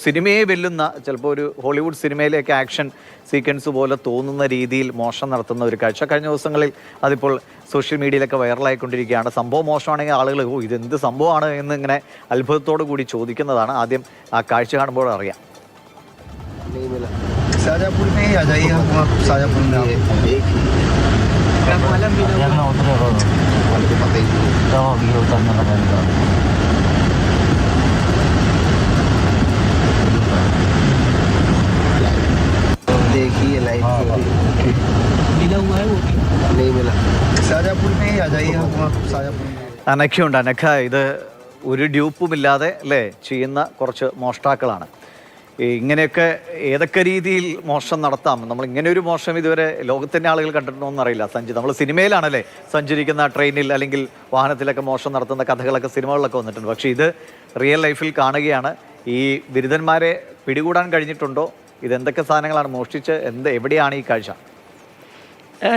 സിനിമയെ വെല്ലുന്ന ചിലപ്പോൾ ഒരു ഹോളിവുഡ് സിനിമയിലേക്ക് ആക്ഷൻ സീക്വൻസ് പോലെ തോന്നുന്ന രീതിയിൽ മോഷണം നടത്തുന്ന ഒരു കാഴ്ച കഴിഞ്ഞ ദിവസങ്ങളിൽ അതിപ്പോൾ സോഷ്യൽ മീഡിയയിലൊക്കെ വൈറലായിക്കൊണ്ടിരിക്കുകയാണ്. സംഭവം മോശമാണെങ്കിൽ ആളുകൾ ഇതെന്ത് സംഭവമാണ് എന്ന് ഇങ്ങനെ അത്ഭുതത്തോടു കൂടി ചോദിക്കുന്നതാണ്. ആദ്യം ആ കാഴ്ച കാണുമ്പോൾ അറിയാം. देखिए लाइव मिला हुआ है वो नहीं मिला शाजापुर में ही आ जाइए आप शाजापुर में അനഖയുണ്ട്. അനഖ ഇത് ഒരു ഡ്യൂപ്പുമില്ലാതെ അല്ലേ ചെയ്യുന്ന കുറച്ച് മോഷ്ടാക്കളാണ്. ഇങ്ങനെയൊക്കെ ഏതൊക്കെ രീതിയിൽ മോഷണം നടത്താം. നമ്മൾ ഇങ്ങനെ ഒരു മോഷണം ഇതുവരെ ലോകത്തിൻ്റെ ആളുകൾ കണ്ടിട്ടുണ്ടോയെന്ന് അറിയില്ല. നമ്മൾ സിനിമയിലാണല്ലേ സഞ്ചരിക്കുന്ന ട്രെയിനിൽ അല്ലെങ്കിൽ വാഹനത്തിലൊക്കെ മോഷണം നടത്തുന്ന കഥകളൊക്കെ സിനിമകളിലൊക്കെ വന്നിട്ടുണ്ട്. പക്ഷേ ഇത് റിയൽ ലൈഫിൽ കാണുകയാണ്. ഈ ബിരുദന്മാരെ പിടികൂടാൻ കഴിഞ്ഞിട്ടുണ്ടോ? ഇതെന്തൊക്കെ സാധനങ്ങളാണ് മോഷ്ടിച്ച് എവിടെയാണ് ഈ കാഴ്ച?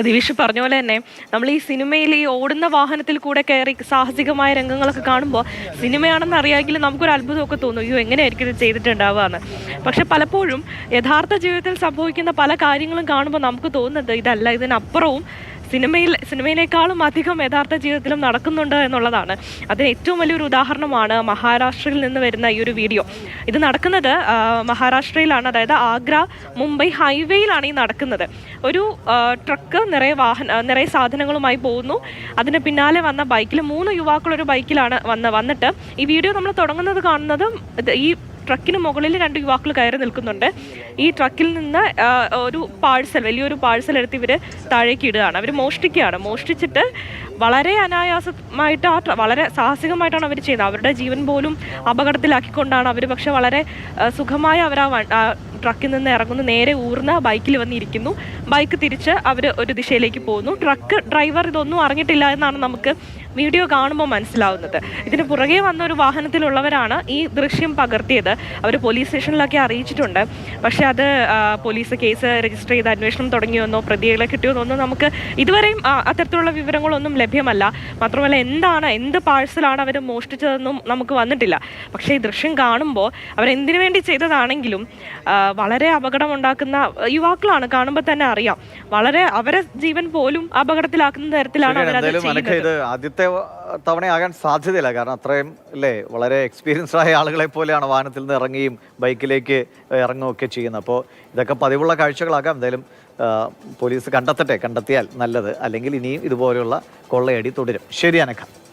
ദിവിഷ് പറഞ്ഞ പോലെ തന്നെ നമ്മൾ ഈ സിനിമയിൽ ഈ ഓടുന്ന വാഹനത്തിൽ കൂടെ കയറി സാഹസികമായ രംഗങ്ങളൊക്കെ കാണുമ്പോൾ സിനിമയാണെന്ന് അറിയാമെങ്കിലും നമുക്കൊരു അത്ഭുതമൊക്കെ തോന്നും, അയ്യോ എങ്ങനെയായിരിക്കും ഇത് ചെയ്തിട്ടുണ്ടാവുകയെന്ന്. പക്ഷെ പലപ്പോഴും യഥാർത്ഥ ജീവിതത്തിൽ സംഭവിക്കുന്ന പല കാര്യങ്ങളും കാണുമ്പോൾ നമുക്ക് തോന്നുന്നത് ഇതല്ല, ഇതിനപ്പുറവും സിനിമയിലേക്കാളും അധികം യഥാർത്ഥ ജീവിതത്തിലും നടക്കുന്നുണ്ട് എന്നുള്ളതാണ്. അതിന് ഏറ്റവും വലിയൊരു ഉദാഹരണമാണ് മഹാരാഷ്ട്രയിൽ നിന്ന് വരുന്ന ഈ ഒരു വീഡിയോ. ഇത് നടക്കുന്നത് മഹാരാഷ്ട്രയിലാണ്, അതായത് ആഗ്ര മുംബൈ ഹൈവേയിലാണ് ഈ നടക്കുന്നത്. ഒരു ട്രക്ക് നിറയെ സാധനങ്ങളുമായി പോകുന്നു. അതിന് പിന്നാലെ വന്ന ബൈക്കിൽ 3 യുവാക്കൾ ഒരു ബൈക്കിലാണ് വന്നിട്ട് ഈ വീഡിയോ നമ്മൾ തുടങ്ങുന്നത് കാണുന്നത് ഈ ട്രക്കിന് മുകളിൽ 2 യുവാക്കൾ കയറി നിൽക്കുന്നുണ്ട്. ഈ ട്രക്കിൽ നിന്ന് ഒരു വലിയൊരു പാഴ്സൽ എടുത്ത് ഇവർ താഴേക്ക് ഇടുകയാണ്. അവർ മോഷ്ടിച്ചിട്ട് വളരെ അനായാസമായിട്ട് വളരെ സാഹസികമായിട്ടാണ് അവർ ചെയ്യുന്നത്. അവരുടെ ജീവൻ പോലും അപകടത്തിലാക്കിക്കൊണ്ടാണ് അവർ, പക്ഷെ വളരെ സുഖമായി അവർ ആ ട്രക്കിൽ നിന്ന് ഇറങ്ങുന്നു, നേരെ ഊർന്ന ബൈക്കിൽ വന്നിരിക്കുന്നു. ബൈക്ക് തിരിച്ച് അവർ ഒരു ദിശയിലേക്ക് പോകുന്നു. ട്രക്ക് ഡ്രൈവർ ഇതൊന്നും അറിഞ്ഞിട്ടില്ല എന്നാണ് നമുക്ക് വീഡിയോ കാണുമ്പോൾ മനസ്സിലാവുന്നത്. ഇതിന് പുറകെ വന്ന ഒരു വാഹനത്തിലുള്ളവരാണ് ഈ ദൃശ്യം പകർത്തിയത്. അവർ പോലീസ് സ്റ്റേഷനിലൊക്കെ അറിയിച്ചിട്ടുണ്ട്. പക്ഷേ അത് പോലീസ് കേസ് രജിസ്റ്റർ ചെയ്ത് അന്വേഷണം തുടങ്ങിയെന്നോ പ്രതികളെ കിട്ടിയോന്നോ നമുക്ക് ഇതുവരെയും അത്തരത്തിലുള്ള വിവരങ്ങളൊന്നും ലഭ്യമല്ല. മാത്രമല്ല എന്ത് പാഴ്സലാണ് അവർ മോഷ്ടിച്ചതെന്നും നമുക്ക് വന്നിട്ടില്ല. പക്ഷേ ഈ ദൃശ്യം കാണുമ്പോൾ അവരെന്തിനു വേണ്ടി ചെയ്തതാണെങ്കിലും വളരെ അപകടമുണ്ടാക്കുന്ന യുവാക്കളാണ്. കാണുമ്പോൾ തന്നെ അറിയാം, വളരെ അവരെ ജീവൻ പോലും അപകടത്തിലാക്കുന്ന തരത്തിലാണ് അവരത് ചെയ്യുന്നത്. ആദ്യത്തെ തവണയാകാൻ സാധ്യതയില്ല. കാരണം അത്രയും അല്ലേ വളരെ എക്സ്പീരിയൻസ്ഡ് ആയ ആളുകളെ പോലെയാണ് വാഹനത്തിൽ നിന്ന് ഇറങ്ങിയും ബൈക്കിലേക്ക് ഇറങ്ങുകയൊക്കെ ചെയ്യുന്നത്. അപ്പോൾ ഇതൊക്കെ പതിവുള്ള കാഴ്ചകളാകാം. എന്തായാലും പോലീസ് കണ്ടെത്തിയാൽ നല്ലത്. അല്ലെങ്കിൽ ഇനിയും ഇതുപോലെയുള്ള കൊള്ളയടി തുടരും. ശരി അനഖ.